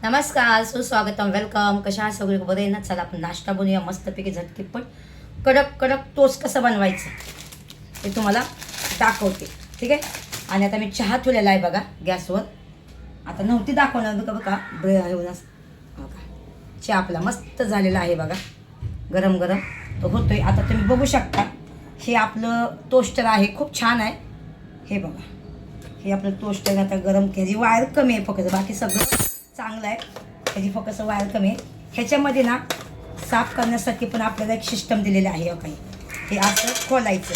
नमस्कार, सुस्वागतम, वेलकम. कशा आहात सगळे? बरे ना? चला आपण नाश्ता बनवूया मस्तपैकी झटकीत, पण कडक कडक टोस्ट कसं बनवायचं ते तुम्हाला दाखवते, ठीक आहे. आणि आता मी चहा ठेवलेला आहे बघा गॅसवर. आता नव्हती दाखवणार बघा बघा बघा, चहा आपला मस्त झालेला आहे बघा, गरम गरम तो होतोय. आता तुम्ही बघू शकता, हे आपलं टोस्टर आहे, खूप छान आहे. हे बघा, हे आपलं टोस्टर आता गरम, ह्याची वायर कमी आहे फक्त, बाकी सगळं चांगलं आहे. ह्याची फक्त वायर कमी आहे. ह्याच्यामध्ये ना साफ करण्यासाठी पण आपल्याला एक सिस्टम दिलेलं आहे. काही हे असं खोलायचं,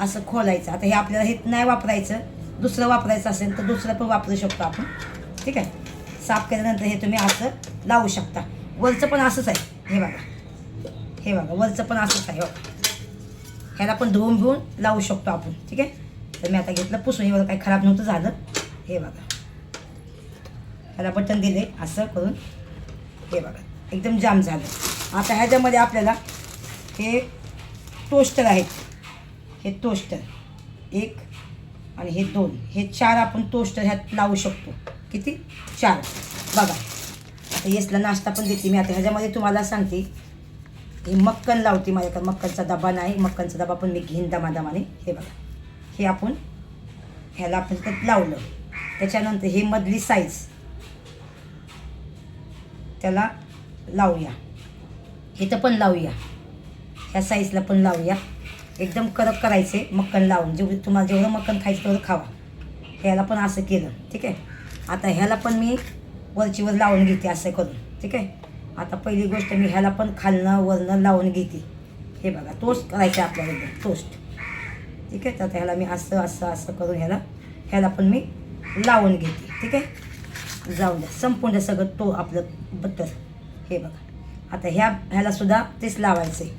असं खोलायचं. आता हे आपल्याला हे नाही वापरायचं, दुसरं वापरायचं असेल तर दुसरं पण वापरू शकतो आपण, ठीक आहे. साफ केल्यानंतर हे तुम्ही असं लावू शकता. वरचं पण असंच आहे, हे बघा, हे बघा, वरचं पण असंच आहे. ह्याला पण धुवून धुवून लावू शकतो आपण, ठीक आहे. तर मी आता घेतलं पुसून, एवढं काही खराब नव्हतं झालं. हे बघा, ह्याला बटन दिले असं करून, हे बघा एकदम जाम झालं. आता ह्याच्यामध्ये आपल्याला हे टोस्टर आहेत, हे टोस्टर 1 आणि हे 2, हे 4 आपण टोस्टर ह्यात लावू शकतो. किती? 4. बघा, आता येसला नाश्ता पण देते मी. आता ह्याच्यामध्ये तुम्हाला सांगते, हे मक्कन लावते. माझ्याकडे मक्कनचा डबा नाही, मक्कनचा डबा पण मी घेईन दमादमाने. हे बघा, हे आपण ह्याला आपण त्यात लावलं. त्याच्यानंतर हे मधली साईज त्याला लावूया, इथं पण लावूया, ह्या साईजला पण लावूया. एकदम कडक करायचे मक्कन लावून, तुम्हाला जेवढं मक्कन खायचं तेवढं खावा. ह्याला पण असं केलं, ठीक आहे. आता ह्याला पण मी वरचीवर लावून घेते असं करून, ठीक आहे. आता पहिली गोष्ट मी ह्याला पण खालनं वरनं लावून घेते. हे बघा, टोस्ट करायचं आपल्याला एकदम टोस्ट, ठीक आहे. तर ह्याला मी असं असं असं करून ह्याला पण मी लावून घेते, ठीक आहे. जाऊन द्या, संपूर्ण सगळं तो आपलं बटर. हे बघा, आता ह्याला सुद्धा तेच लावायचं आहे.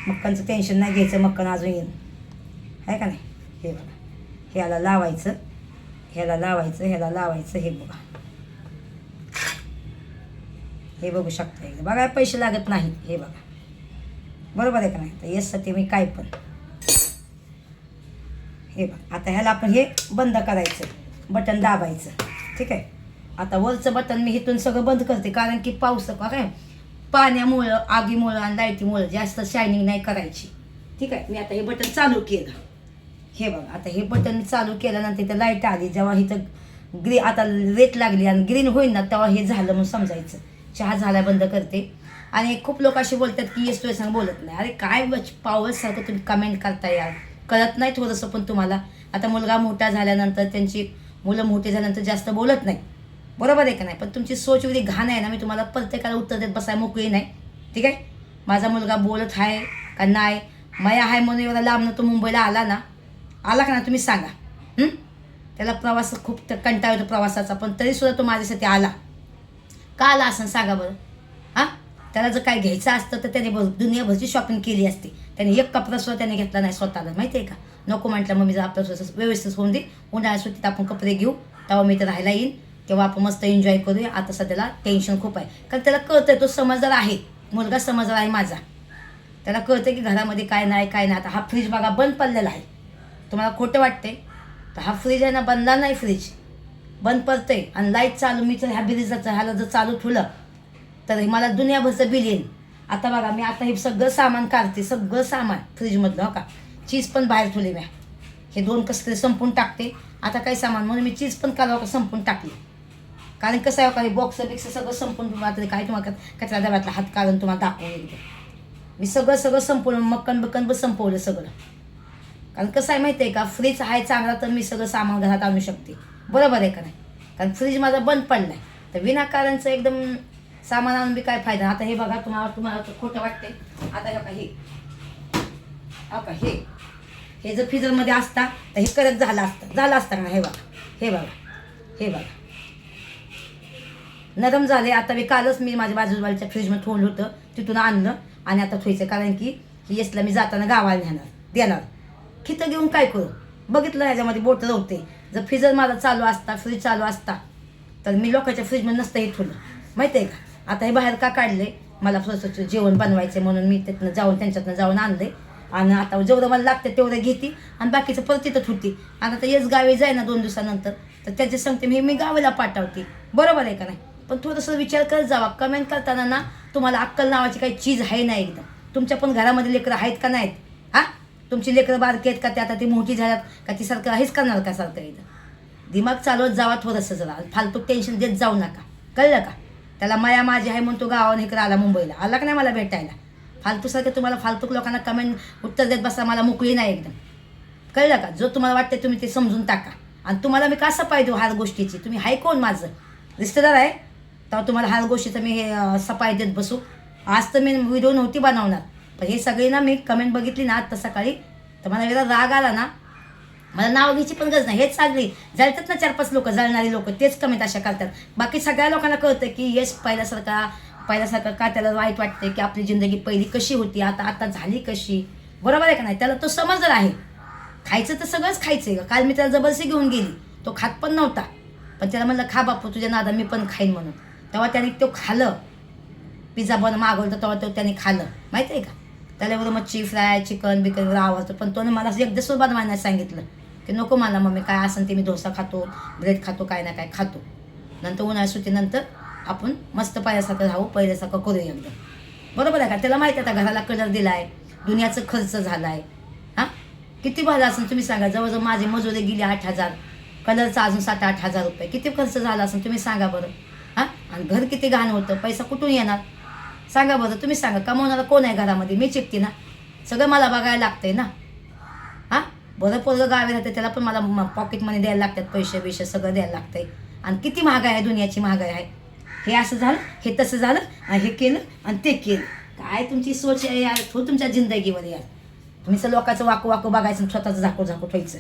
मक्कनचं टेन्शन नाही घ्यायचं, मक्कन अजून येईल आहे का नाही. हे बघा, ह्याला लावायचं, ह्याला लावायचं, ह्याला लावायचं. हे बघा, हे बघू शकता एकदा बघा, पैसे लागत नाहीत. हे बघा, बरोबर आहे का नाही. तर यासाठी मी काय पण, हे बघा, आता ह्याला आपण हे बंद करायचं, बटन दाबायचं, ठीक आहे. आता वरचं बटन मी इथून सगळं बंद करते, कारण की पाऊस काय पाण्यामुळं, आगीमुळं आणि लाईटीमुळं जास्त शायनिंग नाही करायची, ठीक आहे. मी आता हे बटन चालू केलं. हे बघा, आता हे बटन चालू केल्यानंतर इथं लाईट आली, जेव्हा इथं आता रेत लागली आणि ग्रीन होईल ना, तेव्हा हे झालं म्हणून समजायचं. चहा झाला, बंद करते. आणि खूप लोक असे बोलतात की येस तुझ्या सांग बोलत नाही. अरे काय पावसारखं तुम्ही कमेंट करता यार, कळत नाही थोडंसं पण तुम्हाला. आता मुलगा मोठा झाल्यानंतर, त्यांची मुलं मोठी झाल्यानंतर जास्त बोलत नाही, बरोबर आहे का नाही. पण तुमची सोच एवढी घाण आहे ना, मी तुम्हाला प्रत्येकाला उत्तर देत बसाय मोकळी नाही, ठीक आहे. माझा मुलगा बोलत आहे का नाही, माया आहे म्हणून एवढा लांबनं तो मुंबईला आला का ना, तुम्ही सांगा. त्याला प्रवास खूप कंटाळा होतो प्रवासाचा, पण तरीसुद्धा तो माझ्यासाठी आला. का आला असं सांगा बरं. हां, त्याला जर काय घ्यायचं असतं तर त्याने दुनियाभरची शॉपिंग केली असती. त्याने एक कपडासुद्धा त्याने घेतला नाही स्वतःला, माहिती आहे का. नको म्हटलं, मग मी जर आपलं व्यवस्थित होऊन दे, उन्हाळ्यात सुट्टीत आपण कपडे घेऊ, तेव्हा मी तर राहायला येईन, तेव्हा आपण मस्त एन्जॉय करूया. आता सध्याला टेन्शन खूप आहे, कारण त्याला कळतं आहे, तो समजदार आहे, मुलगा समजदार आहे माझा. त्याला कळतं की घरामध्ये काय नाही काय नाही. आता हा फ्रीज बघा बंद पडलेला आहे, तुम्हाला खोटं वाटते. तर हा फ्रीज आहे ना, बनला नाही, फ्रीज बंद पडतंय आणि लाईट चालू. मी तर ह्याला जर चालू ठेवलं तर मला दुनियाभरचं बिल येईल. आता बघा, मी आता हे सगळं सामान काढते, सगळं सामान फ्रीजमधलं, हो का. चीज पण बाहेर ठेवली मी, हे 2 कसं तरी संपून टाकते. आता काही सामान म्हणून मी चीज पण काढावं का संपून टाकली, कारण कसं आहे का, हे बॉक्स बिक्स सगळं संपून काय तुम्हाला कचरा डब्यातला हात काढून तुम्हाला दाखवून येते. मी सगळं संपवलं, मक्कन पण संपवलं सगळं. कारण कसं आहे माहिती आहे का, फ्रीज आहे चांगला तर मी सगळं सामान घरात आणू शकते, बरोबर आहे का नाही. कारण फ्रीज माझा बंद पडला आहे, तर विनाकारणचं एकदम सामान आणून बी काय फायदा. आता हे बघा, तुम्हाला खोटं वाटते. आता हे बघा, हे जर फ्रीजरमध्ये असता तर हे कडक झालं असतं ना. हे बघा, नरम झाले. आता कालच मी माझ्या बाजूबाजूच्या फ्रीजमध्ये ठेवलं होतं, तिथून आणलं आणि आता ठेवायचं, कारण की येसला मी जाताना गावाला देणार. खितं घेऊन काय करू, बघितलं ह्याच्यामध्ये बोट रवते. जर फ्रीजर माझा फ्रीज चालू असता तर मी लोकांच्या फ्रीजमध्ये नसतं हे ठेवलं, माहिती आहे का. आता हे बाहेर का काढले, मला थोडंसं जेवण बनवायचं म्हणून मी त्यांच्यातनं जाऊन आणले. आणि आता जेवढं मला लागतं तेवढं घेते आणि बाकीचं परत तिथं ठेवते. आणि आता येस गावी जाय ना 2 दिवसानंतर, तर त्याचे सांगते मी गावाला पाठवते, बरोबर आहे का नाही. पण थोडंसं विचार करत जावा. कमेंट करताना ना तुम्हाला अक्कल नावाची काही चीज आहे ना एकदम. तुमच्या पण घरामध्ये लेकरं आहेत का नाहीत? हां, तुमची लेकरं बारकी आहेत का? ते आता ती मोठी झाल्यात का? ती सारखं हेच करणार का सारखं एकदम? दिमाग चालवत जावा थोडंसं जरा. फालतू टेन्शन देत जाऊ नका, कळलं का. त्याला माया माझी आहे म्हणून तो गावाने इकडे आला, मुंबईला आला का नाही मला भेटायला. फालतूसारखं तुम्हाला फालतूक लोकांना कमेंट उत्तर देत बसा, मला मोकळी नाही एकदम, कळलं का. जो तुम्हाला वाटतं तुम्ही ते समजून टाका. आणि तुम्हाला मी कसं पाहिजे हर गोष्टीची? तुम्ही आहे कोण? माझं रिश्तेदार आहे तेव्हा तुम्हाला हर गोष्टीचं मी हे सफाई देत बसू? आज तर मी व्हिडिओ नव्हती बनवणार, पण हे सगळे ना मी कमेंट बघितली ना आत्ता सकाळी, तर मला वेळा राग आला ना. मला नाव घ्यायची पण गरज नाही. हेच चालली जळतात ना 4-5 लोक, जळणारी लोक तेच कमेंट अशा करतात. बाकी सगळ्या लोकांना कळतं की यश पहिल्यासारखं का त्याला वाईट वाटते की आपली जिंदगी पहिली कशी होती, आता झाली कशी, बरोबर आहे का नाही. त्याला तो समजला आहे. खायचं तर सगळंच खायचं आहे. काल मी त्याला जबरदस्ती घेऊन गेली, तो खात पण नव्हता, पण त्याला म्हणलं खा बापू तुझ्या नादा, मी पण खाईन म्हणून. तेव्हा त्याने तो खाल्लं. पिझ्झा मागवलं तर तेव्हा तो त्याने खाल्लं, माहिती आहे का. त्याला बरोबर मच्छी फ्राय चिकन बिकन आवडतं, पण तो मला एकदा सुरुवात बनवायला सांगितलं की नको मला मम्मी, काय असेल ते मी डोसा खातो, ब्रेड खातो, काय ना काय खातो. नंतर उन्हाळ्या सुट्टीनंतर आपण मस्त पहिल्यासारखं राहू, पहिल्यासारखं करूया एकदम, बरोबर आहे का. त्याला माहिती आहे आता घराला कलर दिला आहे, दुनियाचं खर्च झाला आहे. हां, किती भाडं असेल तुम्ही सांगा. जवळजवळ माझी मजुरी गेली 8,000, कलरचा अजून 7-8 हजार रुपये. किती खर्च झाला असेल तुम्ही सांगा बरं. हां, आणि घर किती घाण होतं, पैसा कुठून येणार सांगा बरं. तुम्ही सांगा, कमावणारा कोण आहे घरामध्ये? मी चिकते ना, सगळं मला बघायला लागतंय ना. हां, बरं पोरगं गावी राहते, त्याला पण मला पॉकेट मनी द्यायला लागतात, पैसे सगळं द्यायला लागतंय. आणि किती महागाई आहे, दुनियाची महागाई आहे. हे असं झालं, हे तसं झालं, हे केलं आणि ते केलं. काय तुमची सोच आहे यार, थोडं तुमच्या जिंदगीवर यार. तुम्ही सर लोकांचं वाकू बघायचं, स्वतःचं झाकू ठेवायचं.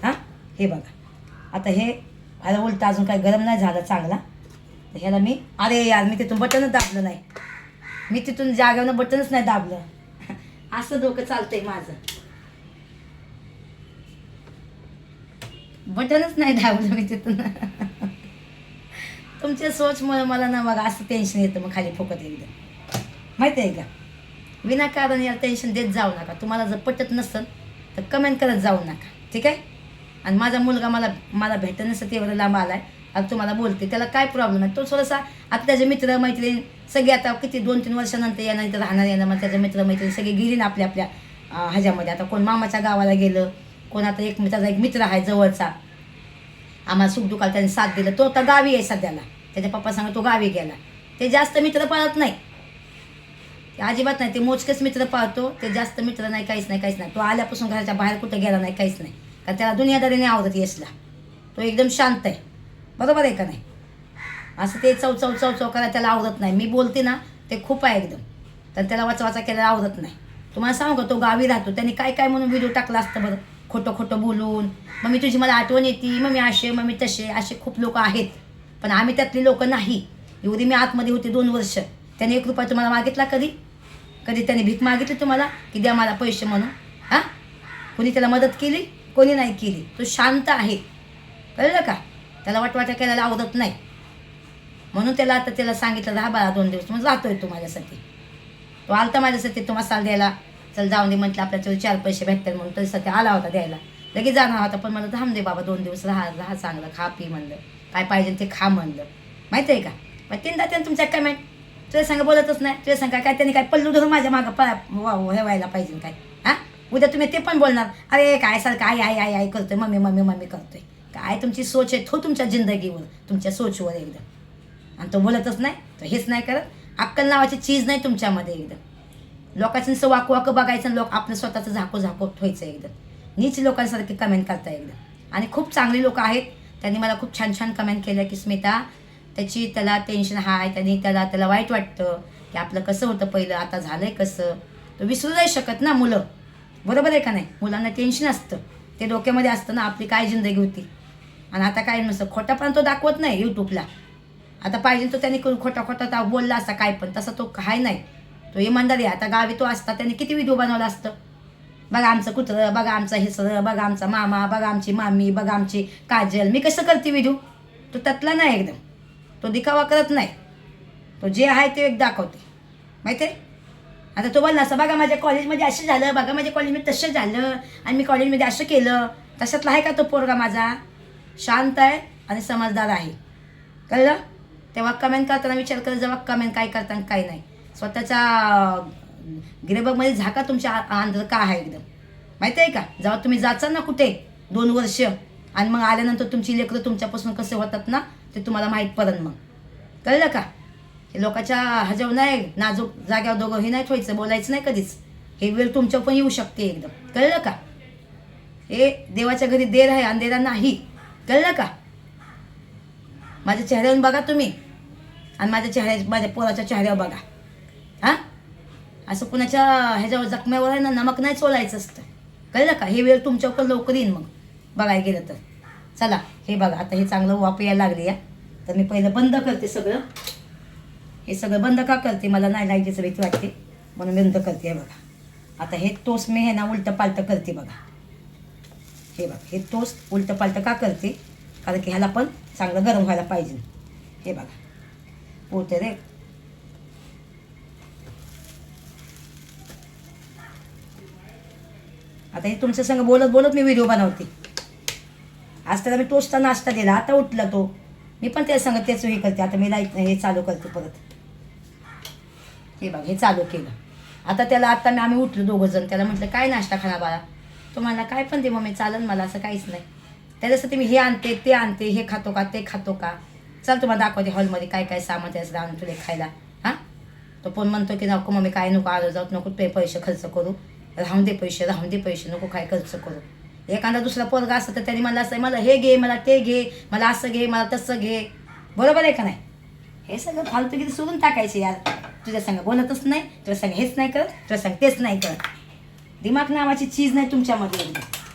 हां, हे बघा आता हे ह्याला उलटं अजून काही गरम नाही झालं चांगला. तर ह्याला मी अरे यार, मी तिथून बटनच दाबलं नाही. मी तिथून जागेवर बटनच नाही दाबलं. असं डोकं चालतंय माझं, बटनच नाही दाबलं मी तिथून. तुमच्या सोचमुळे मला ना मग असं टेन्शन येतं, मग खाली फुकत एकदम, माहिती आहे का. विनाकारण यार टेन्शन देत जाऊ नका. तुम्हाला जर पटत नसेल तर कमेंट करत जाऊ नका, ठीक आहे. आणि माझा मुलगा मला भेटत नसतं, तेवढं लांब आला आहे. आता तुम्हाला बोलते, त्याला काय प्रॉब्लेम आहे. तो थोडासा आता त्याचे मित्र मैत्रीण सगळे आता किती 2-3 वर्षानंतर येणार, इथं राहणार येणार. मग त्याचे मित्र मैत्रीण सगळे गेली ना आपल्या ह्याच्यामध्ये. आता कोण मामाच्या गावाला गेलं, कोण आता त्याचा एक मित्र आहे जवळचा, आम्हाला सुखदुःखाला त्याने साथ दिलं, तो आता गावी आहे सध्याला. त्याच्या पप्पा सांगा तो गावी गेला. ते जास्त मित्र पाळत नाही, ते अजिबात नाही. ते मोजकेच मित्र पाळतो, ते जास्त मित्र नाही, काहीच नाही. तो आल्यापासून घराच्या बाहेर कुठे गेला नाही, काहीच नाही. कारण त्याला दुनियादारीने आवडत यशला. तो एकदम शांत आहे, बरोबर आहे का नाही. असं ते चव करायला त्याला आवडत नाही. मी बोलते ना ते खूप आहे एकदम, तर त्याला वाचा केल्याला आवडत नाही. तुम्हाला सांगू का, तो गावी राहतो, त्यांनी काय म्हणून व्हिडिओ टाकला असतं बरं, खोटं बोलून. मम्मी तुझी मला आठवण येते, मम्मी असे मम्मी तसे, असे खूप लोक आहेत. पण आम्ही त्यातली लोक नाही. एवढी मी आतमध्ये होते 2 वर्ष. त्याने 1 रुपया तुम्हाला मागितला कधी त्याने भीक मागितली तुम्हाला की द्या मला पैसे म्हणून? हां, कोणी त्याला मदत केली? कोणी नाही केली. तो शांत आहे, कळलं का. त्याला वाटवाटा करायला आवडत नाही, म्हणून त्याला सांगितलं राहा बाळा 2 दिवस. मग राहतोय तो माझ्यासाठी. तो आलता माझ्यासाठी तो मसाला द्यायला. चल जाऊन दे म्हटलं, आपल्याला 4 पैसे भेटतात म्हणून तरीसाठी आला होता द्यायला. लगेच जाणार होता, पण मला थांब दे बाबा 2 दिवस, राहा चांगलं, खा पी म्हणलं, काय पाहिजे ते खा म्हणलं, माहिती आहे का. मग 3दा त्यानं तुमच्या कमेंट तुझ्या संग बोलतच नाही. तुझ्या संग काय त्यांनी काय पल्लू धरून माझ्या मागं हे व्हायला पाहिजे काय. हां, उद्या तुम्ही ते पण बोलणार, अरे काय सारखं आई करतोय, मम्मी करतोय. काय तुमची सोच आहे तो तुमच्या जिंदगीवर, तुमच्या सोचवर एकदम. आणि तो बोलतच नाही, तो हेच नाही करत. अक्कल नावाची चीज नाही तुमच्यामध्ये एकदम. लोकांचं वाकू बघायचं, लोक आपलं स्वतःचं झाकू ठेवायचं एकदम. नीच लोकांसारखे कमेंट करता एकदम. आणि खूप चांगली लोक आहेत, त्यांनी मला खूप छान कमेंट केलं की स्मिता त्याला टेन्शन आहे, त्याला वाईट वाटतं की आपलं कसं होतं पहिलं, आता झालंय कसं. तो विसरू नाही शकत ना मुलं, बरोबर आहे का नाही. मुलांना टेन्शन असतं, ते डोक्यामध्ये असतं ना आपली काय जिंदगी होती. आणि आता काय नसतं, खोटा पण तो दाखवत नाही यूट्यूबला. आता पाहिजे तो त्याने खोटा बोलला असता काय, पण तसा तो काय नाही, तो इमानदारी आहे. आता गावी तो असता त्याने किती व्हिडिओ बनवला असतं. बघा आमचं कुत्रं, बघा आमचा हिसरं, बघा आमचा मामा, बघा आमची मामी, बघा आमची काजल. मी कसं करते व्हिडिओ, तो त्यातला नाही एकदम. तो दिखावा करत नाही, तो जे आहे ते एक दाखवते, माहिती आहे. आता तो बोलला असं, बघा माझ्या कॉलेजमध्ये असं झालं, बघा माझ्या कॉलेजमध्ये तसं झालं, आणि मी कॉलेजमध्ये असं केलं. तशातला आहे का तो पोरगा माझा? शांत आहे, आणि समजदार आहे. कळलं? तेव्हा कमेंट करताना विचार करत जेव्हा कमेंट काय करताना काय नाही. स्वतःच्या गिरेबगमध्ये झाका तुमच्या आंध्र का आहे एकदम माहिती आहे का. जेव्हा तुम्ही जाचाल ना कुठे 2 वर्ष आणि मग आल्यानंतर तुमची लेकरं तुमच्यापासून कसे होतात ना ते तुम्हाला माहीत पडेल मग. कळलं का? हे लोकांच्या ह्याच्यावर नाही नाजूक जाग्यावर दोघंही नाही ठेवायचं, बोलायचं नाही कधीच. हे वेळ तुमच्यावर पण येऊ शकते एकदम. कळलं का? हे देवाच्या घरी देर आहे अंधेरा नाही. कळलं का? माझ्या चेहऱ्यावर बघा तुम्ही आणि माझ्या पोराच्या चेहऱ्यावर बघा. हां असं कुणाच्या ह्याच्यावर जखम्यावर आहे ना नमक नाही चोलायचं असतं. कळलं का? हे वेळ तुमच्यावर लवकर येईन मग बघायला गेलं तर. चला हे बघा आता हे चांगलं वाफ यायला लागली या. तर मी पहिलं बंद करते सगळं. हे सगळं बंद का करते मला नाही लाईटीचं भीती वाटते म्हणून बंद करते. हे बघा आता हे टोस्ट मी हे ना उलटं पालटं करते बघा. हे बघा हे टोस्ट उलटं पालटं का करते कारण की ह्याला पण चांगलं गरम व्हायला पाहिजे. हे बघा पोळते रे. आता हे तुमच्या संग बोलत बोलत मी व्हिडिओ बनवते. आज त्याला मी टोस्टचा नाश्ता दिला आता उठला तो. मी पण त्या संग तेच हे करते. आता मी लाईट हे चालू करते परत. हे बघा हे चालू केलं. आता त्याला आता आम्ही उठलो दोघं जण. त्याला म्हटलं काय नाश्ता खाणार बाळा. तुम्हाला काय पण दे मम्मी चालेल मला असं काहीच नाही. त्याच्यासाठी मी हे आणते ते आणते हे खातो का ते खातो का. चल तुम्हाला दाखवते हॉलमध्ये काय काय सामान त्याचं आणून तुला खायला. हां तो पण म्हणतो की नको मम्मी काय नको आलो जाऊ नको ते पैसे खर्च करू. राहून दे पैसे नको काय खर्च करू. एखादा दुसरा पोरगा असतं तर त्यांनी मला असं मला हे घे मला ते घे मला असं घे मला तसं घे. बरोबर आहे का नाही. हे सगळं फालतूगिरी सोडून टाकायचे यार. तुझ्या संग बोलतच नाही तुझ्या संग हेच नाही करत तुझ्या संग तेच नाही करत. दिमाग नावाची चीज नाही तुमच्यामध्ये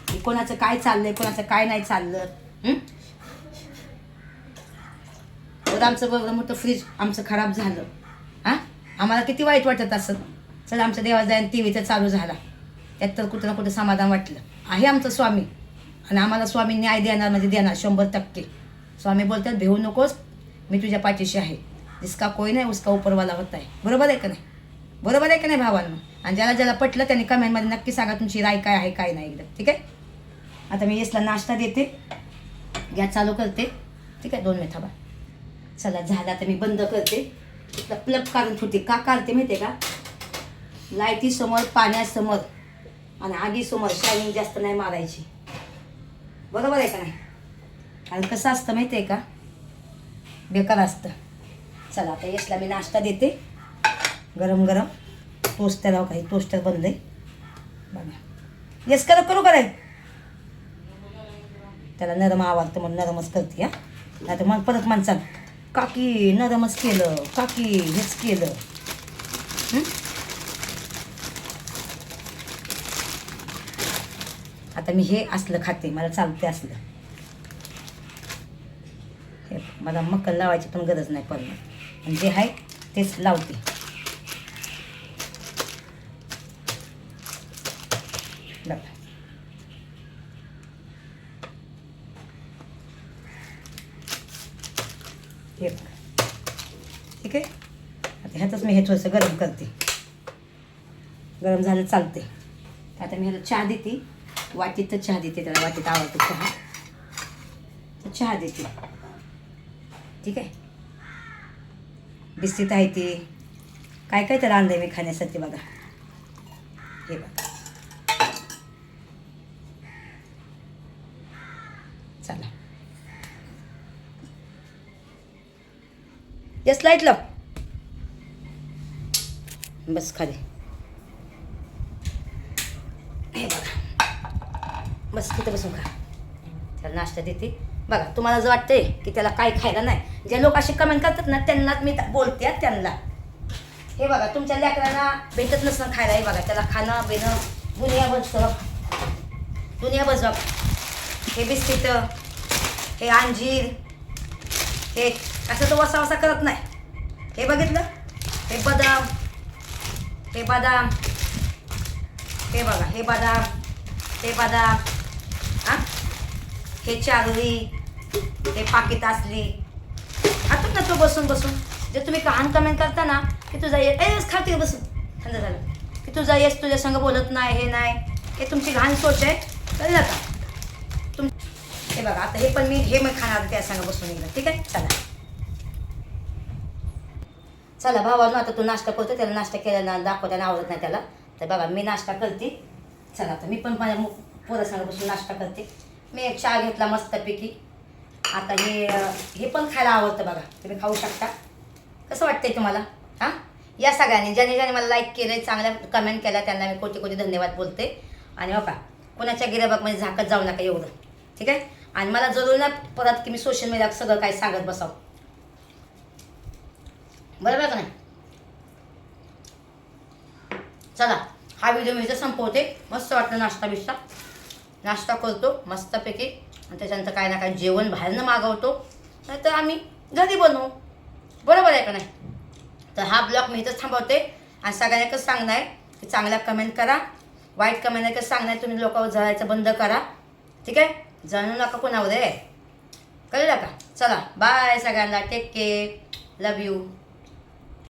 की कोणाचं काय चाललंय कोणाचं काय नाही चाललं. तर आमचं बघा मोठं फ्रीज आमचं खराब झालं. हां आम्हाला किती वाईट वाटत असत. चला आमच्या देवाचा जाईन टी व्हीचा चालू झाला त्यात तर कुठं ना कुठं समाधान वाटलं. आहे आमचं स्वामी आणि आम्हाला स्वामी न्याय देणार म्हणजे देणार 100%. स्वामी बोलतात भेऊ नकोस मी तुझ्या पाठीशी आहे. जिसका कोई नाही उसका उपरवाला होता आहे. बरोबर आहे का नाही. बरोबर आहे का नाही भावांनो. आणि ज्याला ज्याला पटलं त्यांनी कमेंटमध्ये नक्की सांगा तुमची राय काय आहे काय नाही एकदम. ठीक आहे. आता मी यसला नाश्ता देते गॅस चालू करते. ठीक आहे 2 मिनिट थांबा. चला झालं आता मी बंद करते. तिथला प्लग काढून ठेवते. का काढते माहिती आहे का. लाईटीसमोर पाण्यासमोर आणि आगीसमोर शायनिंग जास्त नाही मारायची. बरोबर आहे का नाही. आणि कसं असतं माहिती आहे का बेकार असतं. चला आता यसला मी नाश्ता देते गरम गरम. टोस्टर काही टोस्टर बंद आहे बघा. यस करू कराय त्याला नरम आवडतं म्हणून नरमच करते. हां नाही तर मग परत माणसात काकी नरमच केलं काकी हेच केलं. आता मी हे असलं खाते मला चालते असलं. हे मला मक्कल लावायची पण गरज नाही पडणार आणि जे आहे तेच लावते. बघा हे बघा. ठीक आहे. आता ह्यातच मी हे थोडंसं गरम करते. गरम झालं चालते. आता मी ह्याला चहा देते. वाटीत चहा देते त्याला वाटीत आवडतो चहा तर चहा देते. ठीक आहे. बिस्किट आहे ती काय काय त्याला आणलंय मी खाण्यासाठी बघा. हे बघा चला जस्ट लाईट लाव बस खाली. हे बघा बस तिथं बसून खा. त्याला नाश्ता देते बघा. तुम्हाला जर वाटतंय की त्याला काय खायला नाही जे लोक असे कमेंट करतात ना त्यांनाच मी बोलते त्यांना. हे बघा तुमच्या लेकरांना भेटत नसतं खायला. हे बघा त्याला खाणं बेणं दुनिया बस बघ. हे बिस्किट हे अंजीर हे असं तो वसा वसा करत नाही. हे बघितलं हे बदाम हे बदाम हे बघा हे बदाम हां हे चारोळी हे पाकिट असली. आता ना तो बसून जे तुम्ही कमेंट करता ना की तुझा येस खाते बसून थंड झालं की तुझा येस तुझ्या संग बोलत नाही हे नाही. हे तुमची घाण सोच आहे. कळलं का. हे बघा आता हे पण मी खाणार त्या सांगा बसून एकदा, ठीक आहे. चला भावानं आता तू नाश्ता करतो, त्याला नाश्ता केल्याला दाखवताना आवडत नाही त्याला. तर बघा मी नाश्ता करते. चला आता मी पण माझ्या पोरा सांगा बसून नाश्ता करते. मी एक चहा घेतला मस्तपैकी. आता हे पण खायला आवडतं बघा, तुम्ही खाऊ शकता. कसं वाटतंय तुम्हाला? हां, या सगळ्यांनी ज्याने मला लाईक केलं, चांगल्या कमेंट केल्या, त्यांना मी कोटी कोटी धन्यवाद बोलते. आणि बघा कोणाच्या गिराबागमध्ये झाकत जाऊ नका एवढं, ठीक आहे. आणि मला जरूर ना परत की मी सोशल मीडियावर सगळं काय सांगत बसावं, बरोबर का नाही. चला हा व्हिडिओ मी इथं संपवते. मस्त वाटतं नाश्ता करतो मस्तपैकी. आणि त्याच्यानंतर काय ना काय जेवण बाहेरनं मागवतो, नाही तर आम्ही घरी बनवू, बरोबर आहे का नाही. तर हा ब्लॉग मी इथंच थांबवते. आणि सगळ्यांना एकच सांगणार आहे की चांगल्या कमेंट करा, वाईट कमेंट एकच सांगणार तुम्ही लोकांवर जळायचं बंद करा, ठीक आहे. जाणू नका कोणावर आहे, कळलं का. चला बाय सगळ्यांना, टेक केअर, लव यू.